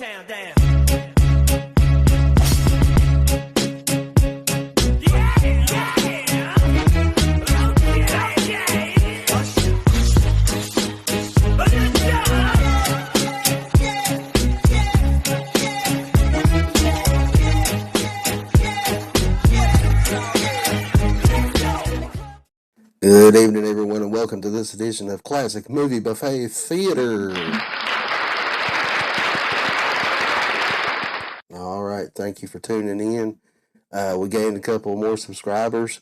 Motown down. Good evening, everyone, and welcome to this edition of Classic Movie Buffet Theater. All right, thank you for tuning in. We gained a couple more subscribers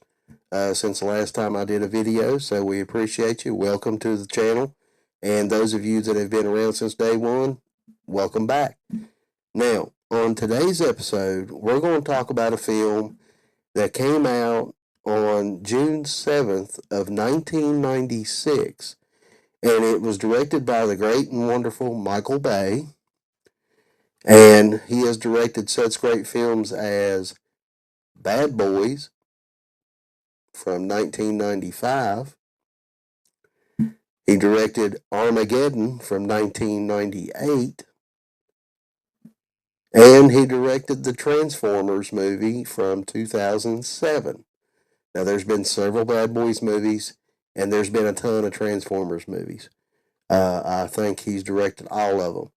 since the last time I did a video, so we appreciate you. Welcome to the channel. And those of you that have been around since day one, welcome back. Now, on today's episode, we're going to talk about a film that came out on June 7th of 1996, and it was directed by the great and wonderful Michael Bay, and he has directed such great films as Bad Boys from 1995. He directed Armageddon from 1998, and he directed the Transformers movie from 2007. Now, there's been several Bad Boys movies, and there's been a ton of Transformers movies. I think he's directed all of them.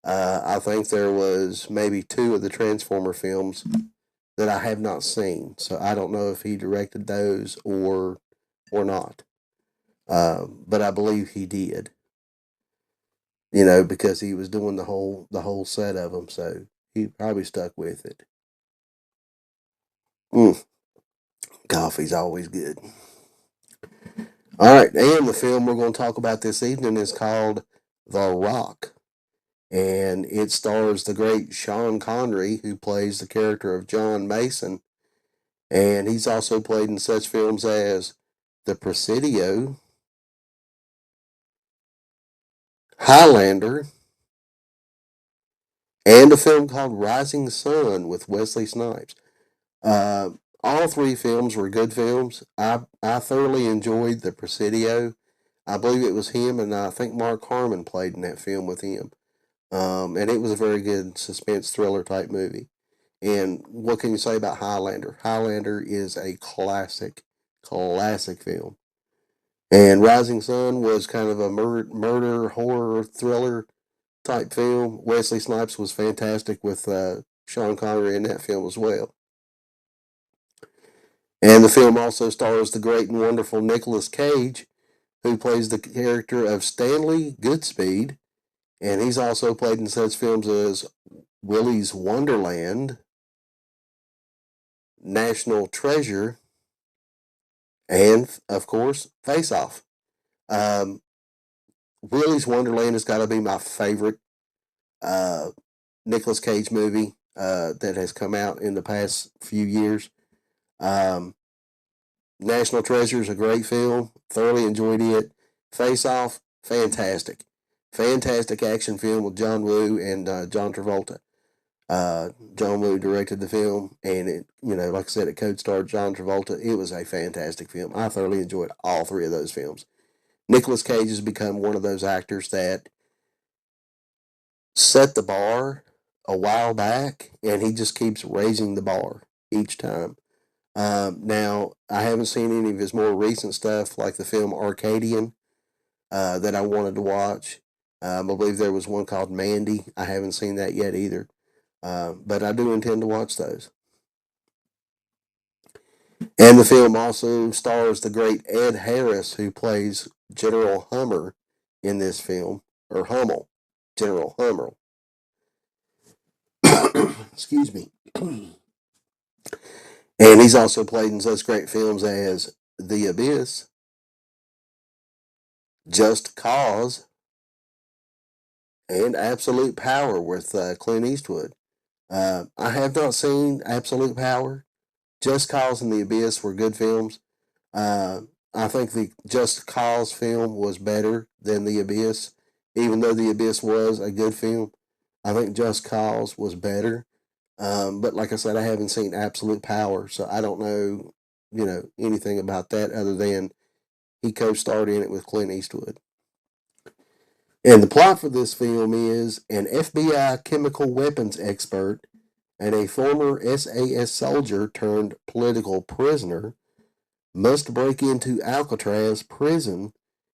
I think there was maybe 2 of the Transformer films that I have not seen, so I don't know if he directed those or not. But I believe he did. You know, because he was doing the whole set of them, so he probably stuck with it. Coffee's always good. All right, and the film we're going to talk about this evening is called The Rock, and it stars the great Sean Connery, who plays the character of John Mason, and he's also played in such films as The Presidio, Highlander, and a film called Rising Sun with Wesley Snipes. All 3 films were good films. I thoroughly enjoyed The Presidio. I believe it was him, and I think Mark Harmon played in that film with him. And it was a very good suspense thriller type movie. And what can you say about Highlander? Highlander is a classic film. And Rising Sun was kind of a murder, horror, thriller type film. Wesley Snipes was fantastic with Sean Connery in that film as well. And the film also stars the great and wonderful Nicolas Cage, who plays the character of Stanley Goodspeed. And he's also played in such films as Willy's Wonderland, National Treasure, and, of course, Face Off. Willy's Wonderland has got to be my favorite Nicolas Cage movie that has come out in the past few years. National Treasure is a great film. Thoroughly enjoyed it. Face Off, fantastic. Fantastic action film with John Woo and John Travolta. John Woo directed the film, and it, like I said, it co-starred John Travolta. It was a fantastic film. I thoroughly enjoyed all 3 of those films. Nicolas Cage has become one of those actors that set the bar a while back, and he just keeps raising the bar each time. Now, I haven't seen any of his more recent stuff, like the film Arcadian, that I wanted to watch. I believe there was one called Mandy. I haven't seen that yet either. But I do intend to watch those. And the film also stars the great Ed Harris, who plays General Hummer in this film, or Hummel, General Hummel. Excuse me. And he's also played in such great films as The Abyss, Just Cause, and Absolute Power with Clint Eastwood. I have not seen Absolute Power. Just Cause and The Abyss were good films. I think the Just Cause film was better than The Abyss. Even though The Abyss was a good film, I think Just Cause was better. But like I said, I haven't seen Absolute Power, so I don't know, anything about that other than he co-starred in it with Clint Eastwood. And the plot for this film is an FBI chemical weapons expert and a former SAS soldier turned political prisoner must break into Alcatraz prison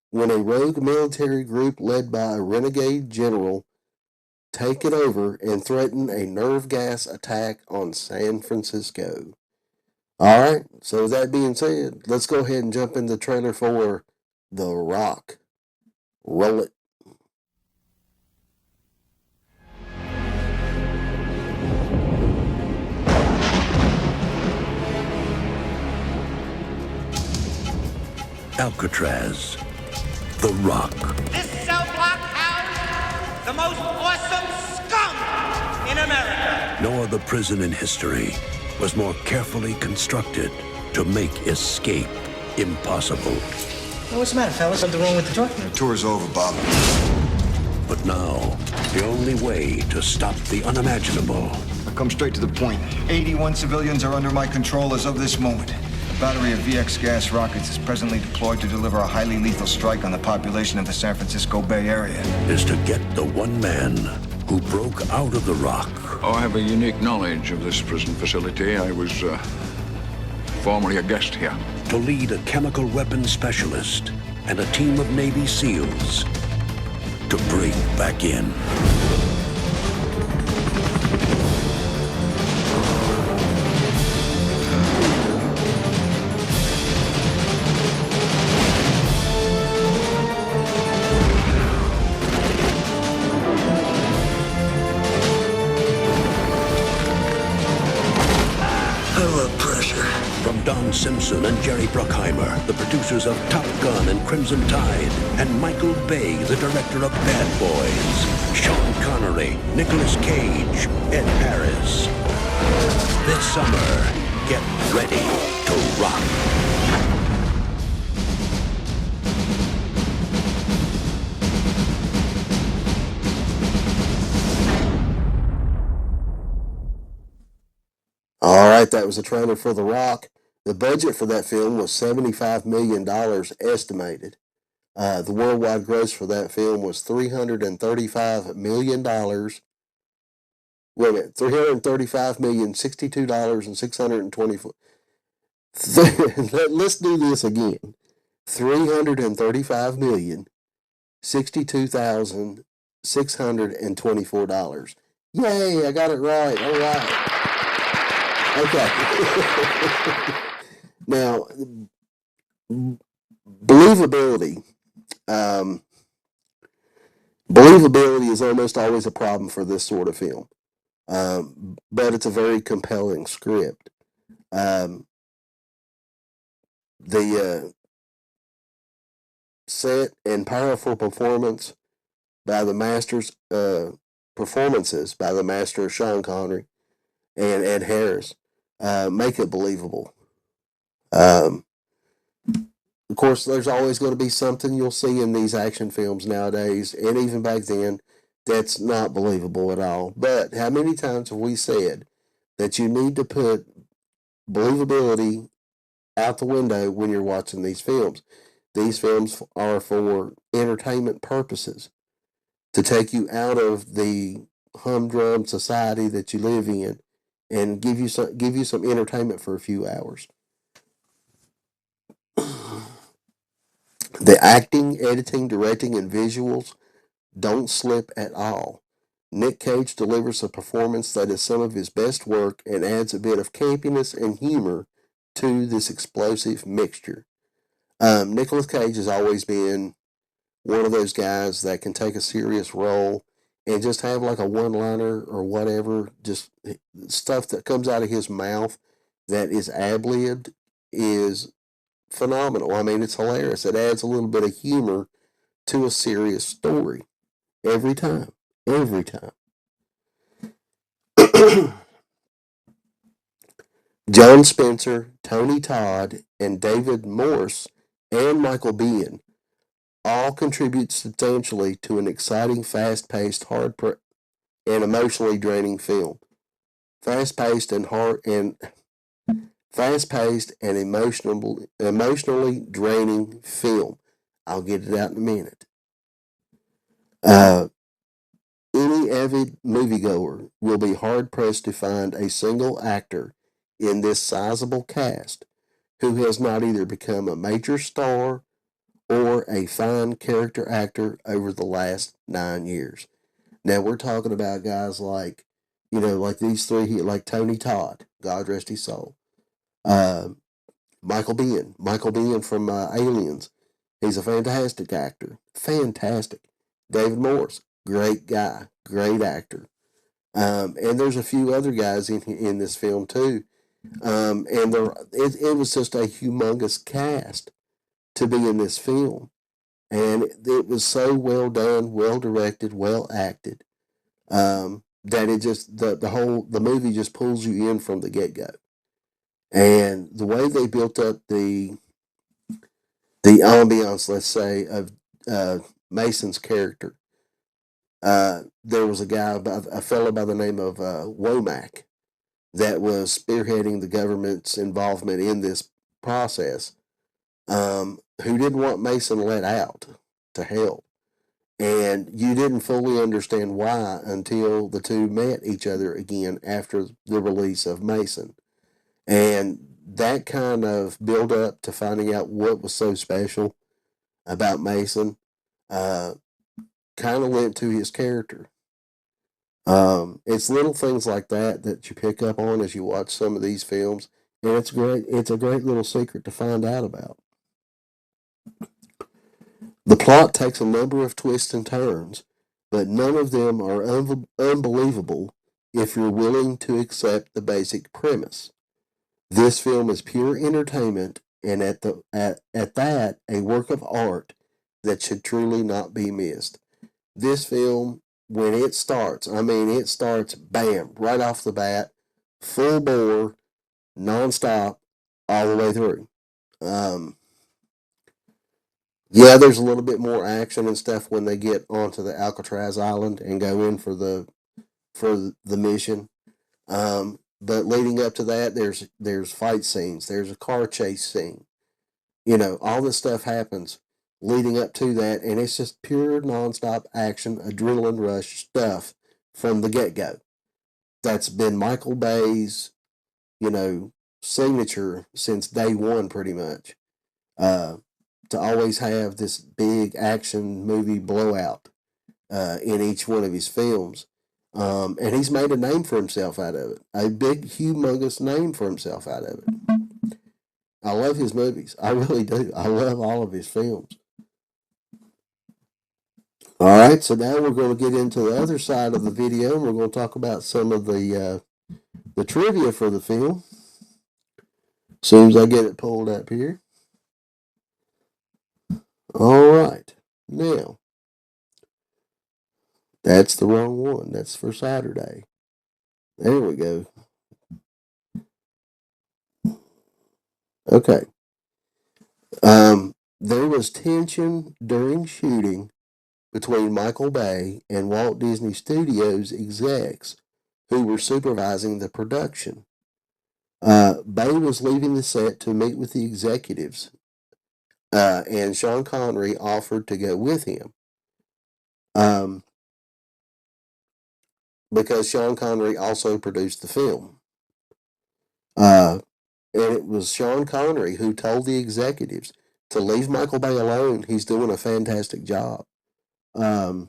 when a rogue military group led by a renegade general take it over and threaten a nerve gas attack on San Francisco. All right, so with that being said, let's go ahead and jump into the trailer for The Rock. Roll it. Alcatraz, The Rock. This cell block housed the most awesome skunk in America. No other prison in history was more carefully constructed to make escape impossible. Well, what's the matter, fellas? Something wrong with the tour? The tour's over, Bob. But now, the only way to stop the unimaginable. I come straight to the point. 81 civilians are under my control as of this moment. A battery of VX gas rockets is presently deployed to deliver a highly lethal strike on the population of the San Francisco Bay Area. Is to get the one man who broke out of the rock. Oh, I have a unique knowledge of this prison facility. I was formerly a guest here. To lead a chemical weapons specialist and a team of Navy SEALs to break back in. From Don Simpson and Jerry Bruckheimer, the producers of Top Gun and Crimson Tide, and Michael Bay, the director of Bad Boys, Sean Connery, Nicolas Cage, Ed Harris. This summer, get ready to rock. All right, that was a trailer for The Rock. The budget for that film was $75 million estimated. The worldwide gross for that film was $335 million. Wait a minute, $335,062,624. Let's do this again. $335,062,624. Yay, I got it right. All right. Okay. Now, believability. Believability is almost always a problem for this sort of film, but it's a very compelling script. The set and powerful performances by the master of Sean Connery and Ed Harris make it believable. Of course, there's always going to be something you'll see in these action films nowadays, and even back then, that's not believable at all. But how many times have we said that you need to put believability out the window when you're watching these films? These films are for entertainment purposes, to take you out of the humdrum society that you live in and give you some entertainment for a few hours. The acting, editing, directing, and visuals don't slip at all. Nick Cage delivers a performance that is some of his best work and adds a bit of campiness and humor to this explosive mixture. Nicolas Cage has always been one of those guys that can take a serious role and just have like a one-liner or whatever, just stuff that comes out of his mouth that is ad-libbed is phenomenal. I mean, it's hilarious. It adds a little bit of humor to a serious story every time. Every time. John Spencer, Tony Todd, and David Morse, and Michael Biehn all contribute substantially to an exciting, fast-paced, and emotionally draining film. Fast-paced and emotionally draining film. I'll get it out in a minute. Uh, any avid moviegoer will be hard pressed to find a single actor in this sizable cast who has not either become a major star or a fine character actor over the last 9 years. Now we're talking about guys like, like these three here, like Tony Todd, God rest his soul. Uh, Michael Biehn from Aliens. He's a fantastic actor. Fantastic. David Morse, great guy, great actor. And there's a few other guys in this film too. And it was just a humongous cast to be in this film, and it was so well done, well directed, well acted, that it just the movie just pulls you in from the get go. And the way they built up the ambiance, let's say, of Mason's character. There was a fellow by the name of Womack that was spearheading the government's involvement in this process, who didn't want Mason let out to help. And you didn't fully understand why until the two met each other again after the release of Mason. And that kind of build up to finding out what was so special about Mason kind of lent to his character. It's little things like that you pick up on as you watch some of these films, and it's great. It's a great little secret to find out about. The plot takes a number of twists and turns, but none of them are unbelievable if you're willing to accept the basic premise. This film is pure entertainment, and at that, a work of art that should truly not be missed. This film, when it starts, it starts bam, right off the bat, full bore, nonstop, all the way through. Yeah, there's a little bit more action and stuff when they get onto the Alcatraz Island and go in for the mission. But leading up to that, there's fight scenes. There's a car chase scene. All this stuff happens leading up to that, and it's just pure nonstop action, adrenaline rush stuff from the get go. That's been Michael Bay's, signature since day one, pretty much. To always have this big action movie blowout in each one of his films. And he's made a name for himself out of it. A big, humongous name for himself out of it. I love his movies. I really do. I love all of his films. All right, so now we're going to get into the other side of the video, and we're going to talk about some of the trivia for the film. As soon as I get it pulled up here. All right, now that's the wrong one. That's for Saturday. There we go. Okay. There was tension during shooting between Michael Bay and Walt Disney Studios execs who were supervising the production. Bay was leaving the set to meet with the executives, and Sean Connery offered to go with him. Because Sean Connery also produced the film. And it was Sean Connery who told the executives to leave Michael Bay alone. He's doing a fantastic job. That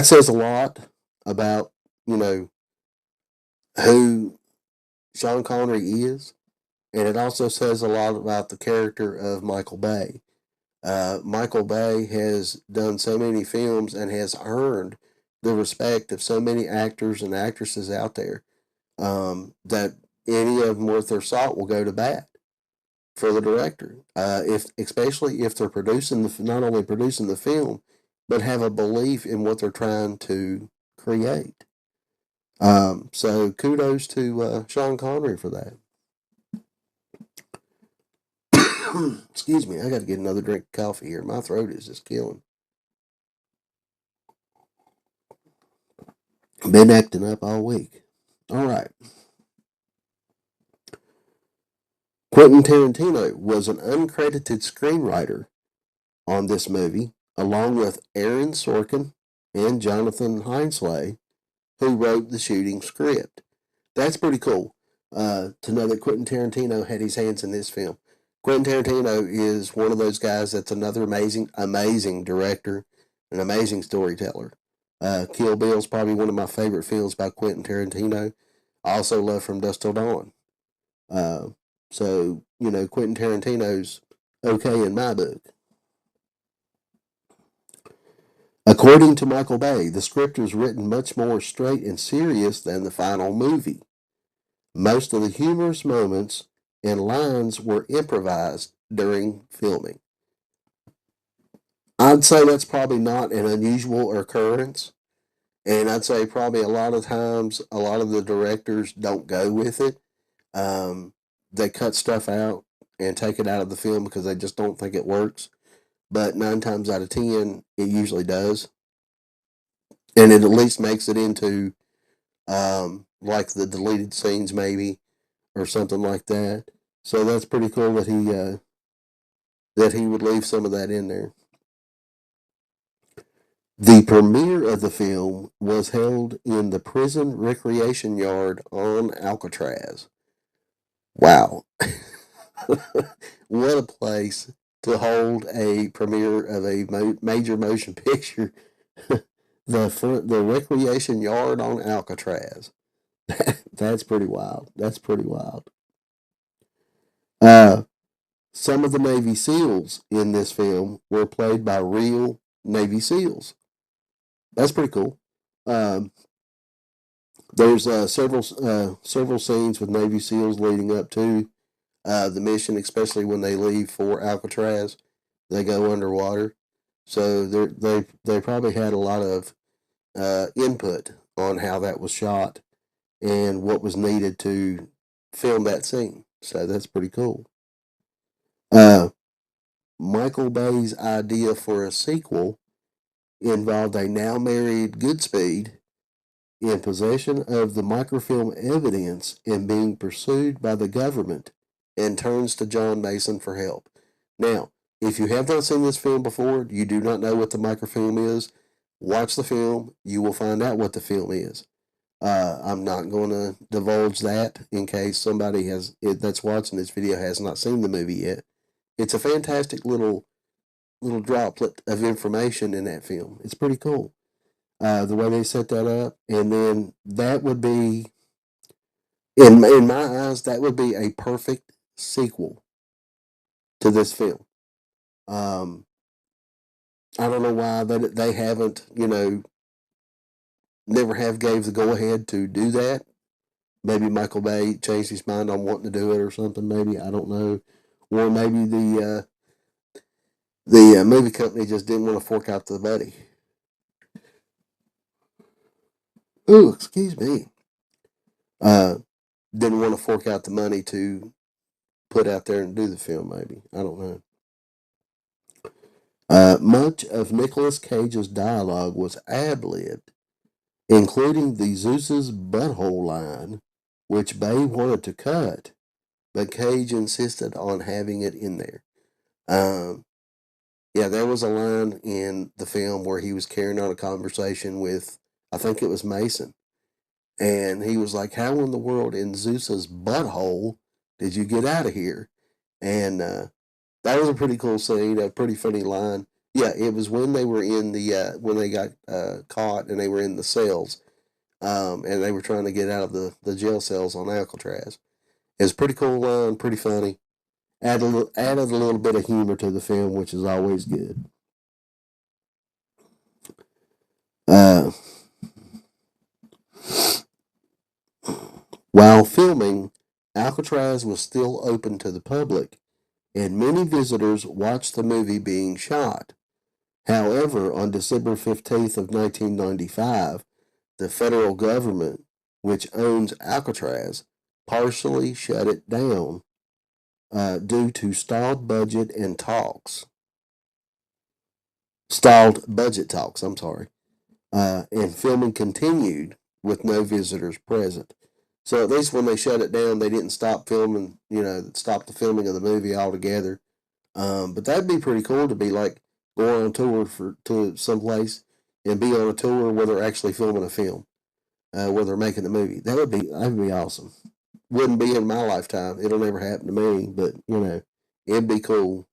says a lot about, who Sean Connery is. And it also says a lot about the character of Michael Bay. Michael Bay has done so many films and has earned the respect of so many actors and actresses out there, that any of them worth their salt will go to bat for the director. Especially if they're not only producing the film, but have a belief in what they're trying to create. So kudos to Sean Connery for that. Excuse me, I got to get another drink of coffee here. My throat is just killing. Been acting up all week. All right. Quentin Tarantino was an uncredited screenwriter on this movie, along with Aaron Sorkin and Jonathan Hensleigh, who wrote the shooting script. That's pretty cool to know that Quentin Tarantino had his hands in this film. Quentin Tarantino is one of those guys that's another amazing director, an amazing storyteller. Kill Bill is probably one of my favorite films by Quentin Tarantino. I also love From Dusk Till Dawn. So, Quentin Tarantino's okay in my book. According to Michael Bay, the script was written much more straight and serious than the final movie. Most of the humorous moments and lines were improvised during filming. I'd say that's probably not an unusual occurrence. And I'd say probably a lot of times, a lot of the directors don't go with it. They cut stuff out and take it out of the film because they just don't think it works. But 9 times out of 10, it usually does. And it at least makes it into like the deleted scenes maybe, or something like that. So that's pretty cool that he would leave some of that in there. The premiere of the film was held in the prison recreation yard on Alcatraz. Wow. What a place to hold a premiere of a major motion picture. The recreation yard on Alcatraz. That's pretty wild. That's pretty wild. Some of the Navy SEALs in this film were played by real Navy SEALs. That's pretty cool. There's several scenes with Navy SEALs leading up to the mission, especially when they leave for Alcatraz. They go underwater, so they probably had a lot of input on how that was shot and what was needed to film that scene. So that's pretty cool. Michael Bay's idea for a sequel involved a now married Goodspeed in possession of the microfilm evidence and being pursued by the government, and turns to John Mason for help. Now, if you have not seen this film before, you do not know what the microfilm is, watch the film. You will find out what the film is. I'm not going to divulge that in case somebody that's watching this video has not seen the movie yet. It's a fantastic little droplet of information in that film. It's pretty cool. The way they set that up, and then that would be, in my eyes, that would be a perfect sequel to this film. I don't know why they haven't, never have gave the go ahead to do that. Maybe Michael Bay changed his mind on wanting to do it or something. Maybe, I don't know, or maybe the movie company just didn't want to fork out the money. Ooh, excuse me. Didn't want to fork out the money to put out there and do the film, maybe. I don't know. Much of Nicolas Cage's dialogue was ad-libbed, including the Zeus's butthole line, which Bay wanted to cut, but Cage insisted on having it in there. Yeah, there was a line in the film where he was carrying on a conversation with, I think it was Mason, and he was like, how in the world in Zeus's butthole did you get out of here? And that was a pretty cool scene, a pretty funny line. Yeah, it was when they were in the, when they got caught and they were in the cells, and they were trying to get out of the jail cells on Alcatraz. It was a pretty cool line, pretty funny. Added a little bit of humor to the film, which is always good. While filming, Alcatraz was still open to the public, and many visitors watched the movie being shot. However, on December 15th of 1995, the federal government, which owns Alcatraz, partially shut it down due to stalled budget talks. I'm sorry. And filming continued with no visitors present. So at least when they shut it down, they didn't stop filming, stop the filming of the movie altogether. But that'd be pretty cool to be like, go on tour to someplace and be on a tour where they're actually filming a film, where they're making a movie. That'd be awesome. Wouldn't be in my lifetime. It'll never happen to me, but it'd be cool.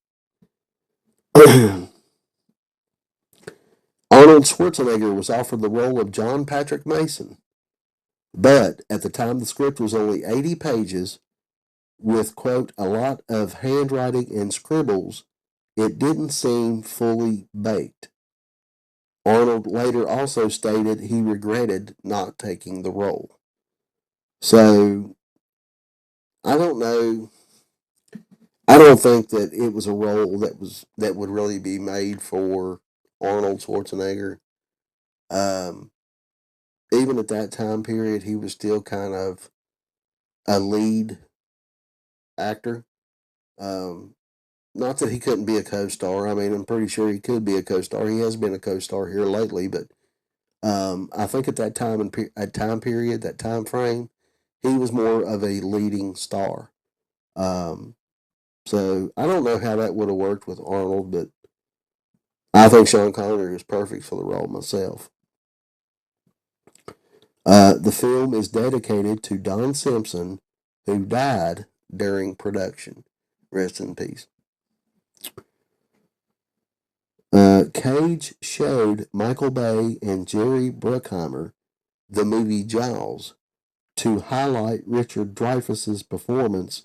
Arnold Schwarzenegger was offered the role of John Patrick Mason, but at the time the script was only 80 pages with, quote, a lot of handwriting and scribbles. It didn't seem fully baked. Arnold later also stated he regretted not taking the role. So, I don't know. I don't think that it was a role that would really be made for Arnold Schwarzenegger. Even at that time period, he was still kind of a lead actor. Not that he couldn't be a co-star. I mean, I'm pretty sure he could be a co-star. He has been a co-star here lately, but I think at that time that time frame, he was more of a leading star. So I don't know how that would have worked with Arnold, but I think Sean Connery was perfect for the role myself. The film is dedicated to Don Simpson, who died during production. Rest in peace. Cage showed Michael Bay and Jerry Bruckheimer the movie Jaws to highlight Richard Dreyfuss's performance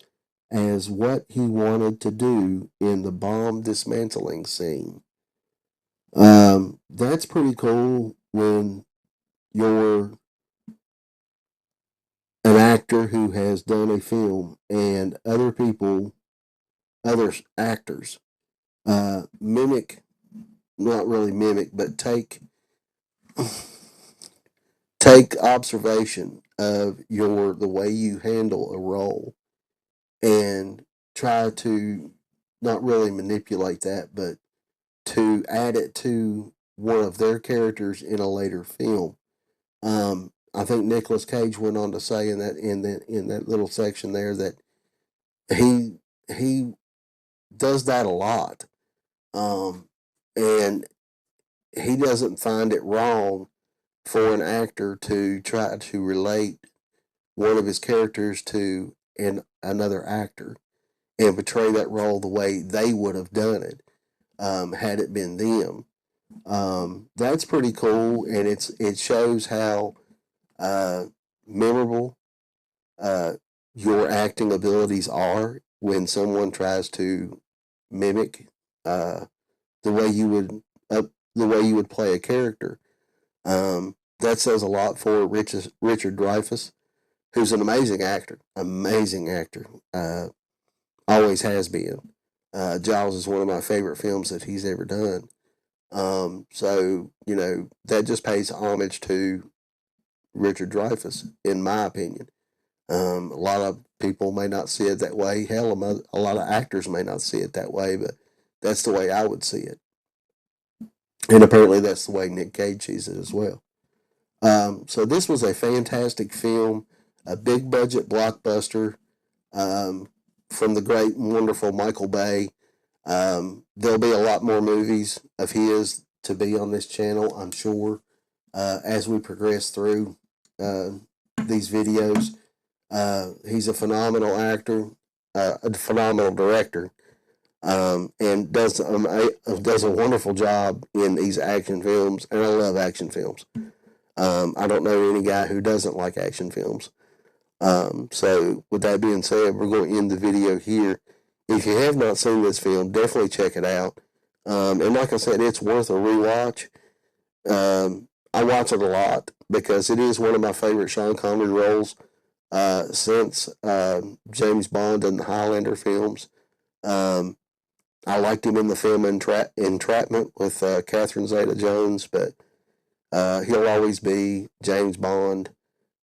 as what he wanted to do in the bomb dismantling scene. That's pretty cool when you're an actor who has done a film and other actors, mimic, not really mimic, but take observation of the way you handle a role and try to not really manipulate that, but to add it to one of their characters in a later film. I think Nicolas Cage went on to say in that little section there that he does that a lot, and he doesn't find it wrong for an actor to try to relate one of his characters to another actor and portray that role the way they would have done it had it been them. That's pretty cool, and it shows how memorable your acting abilities are when someone tries to mimic the way you would play a character. That says a lot for Richard Dreyfuss, who's an amazing actor. Always has been. Jaws is one of my favorite films that he's ever done. So that just pays homage to Richard Dreyfuss, in my opinion. A lot of people may not see it that way. Hell, a lot of actors may not see it that way, but that's the way I would see it. And apparently that's the way Nick Cage sees it as well. So this was a fantastic film, a big budget blockbuster from the great and wonderful Michael Bay. There'll be a lot more movies of his to be on this channel, I'm sure, as we progress through these videos. He's a phenomenal actor, a phenomenal director, and does a wonderful job in these action films. And I love action films. I don't know any guy who doesn't like action films. So with that being said, we're going to end the video here. If you have not seen this film, definitely check it out. And like I said, it's worth a rewatch. I watch it a lot because it is one of my favorite Sean Connery roles since James Bond and the Highlander films. I liked him in the film Entrapment with Catherine Zeta-Jones, but he'll always be James Bond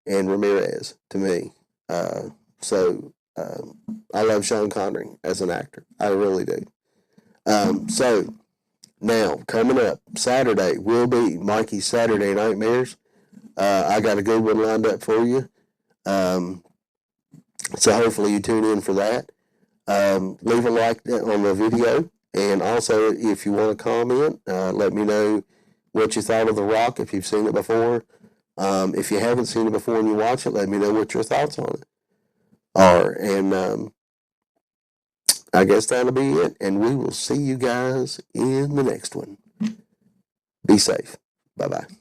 and Ramirez to me. So I love Sean Connery as an actor. I really do. So now, coming up, Saturday will be Mikey's Saturday Nightmares. I got a good one lined up for you. So hopefully you tune in for that. Leave a like on the video. And also, if you want to comment, let me know what you thought of The Rock if you've seen it before. If you haven't seen it before and you watch it, let me know what your thoughts on it are. And I guess that'll be it. And we will see you guys in the next one. Be safe. Bye-bye.